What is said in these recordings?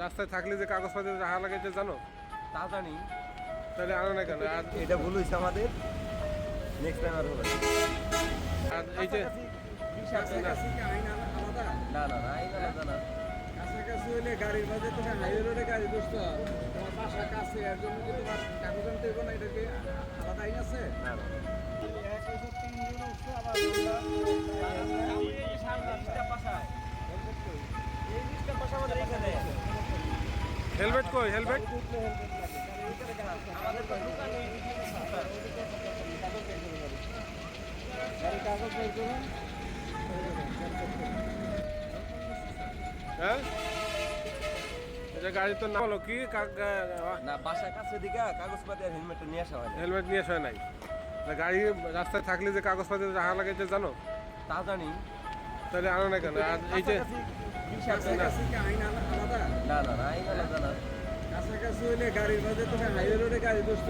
রাস্তায় থাকলে যে কাগজপত্র রাখা লাগে এটা জানো? তা জানি। তাহলে আনো না কেন? আর এটা ভুল হয়েছে আমাদের, নেক্সট টাইম আর হবে না। আর এই যে কাছাকাছি কি আইন আলাদা? না না না, আইন আলাদা না। কাছাকাছি হইলে গাড়ির মাঝে তুমি হাইওয়ে রোডে গাড়ি দোস্ত তোমার বাসা কাছে এর জন্য কি তোমার কাগজ আনতে হবে না? এটা কি আলাদা আইন আছে? না না। এক বছর 3 জন উঠছে আবার হেলমেট কই? হেলমেট কাগজ বের করুন। হ্যাঁ, এটা গাড়ি তো নাম হলো কি? না, বাসার কাছে দিকে কাগজপাতি আর হেলমেটটা নিয়ে আসা হয় না। হেলমেট নিয়ে আসা হয় নাই। তা গাড়ি রাস্তায় থাকলে যে কাগজপত্র রাখা লাগে এটা জানো? তা জানি। তাহলে আনো না কেন? আর এই যে কাছাকাছি কি আইন আলাদা? না না না, আইন আলাদা না। কাছাকাছি হইলে গাড়ির মাঝে তুমি হাইওয়ে রোডে গাড়ি দোস্ত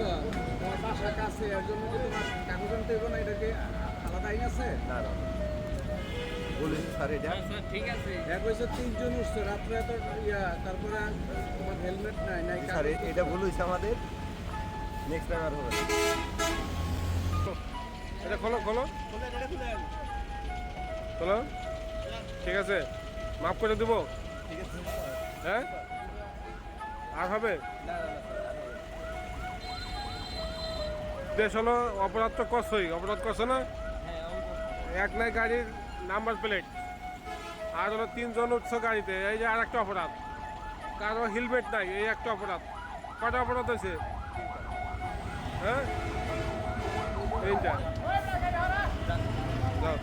তোমার বাসা কাছে এর জন্য কি তোমার কাগজ আনতে হবে না? এটা কি আলাদা আইন আছে? না না, বলুন স্যার এটা। এক বছর 3 জন উঠছে রাত্রে এত তারপরে তোমার হেলমেট নাই স্যার এটা ভুল হয়েছে আমাদের, নেক্সট টাইম আর হবে না। এটা খোলো খোলো খোলো। ঠিক আছে, মাফ করে দেবো। ঠিক আছে। হ্যাঁ, আর হবে? না না না স্যার, আর হবে না। দেশ হলো অপরাধ তো করছই, অপরাধ করছো না? হ্যাঁ, এক নাই গাড়ির নাম্বার প্লেট, আর হলো 3 জন উঠছো গাড়িতে, এই যে আর একটা অপরাধ। কারো হেলমেট নাই, এই একটা অপরাধ। কটা অপরাধ হয়েছে? হ্যাঁ, 3টা। যাও।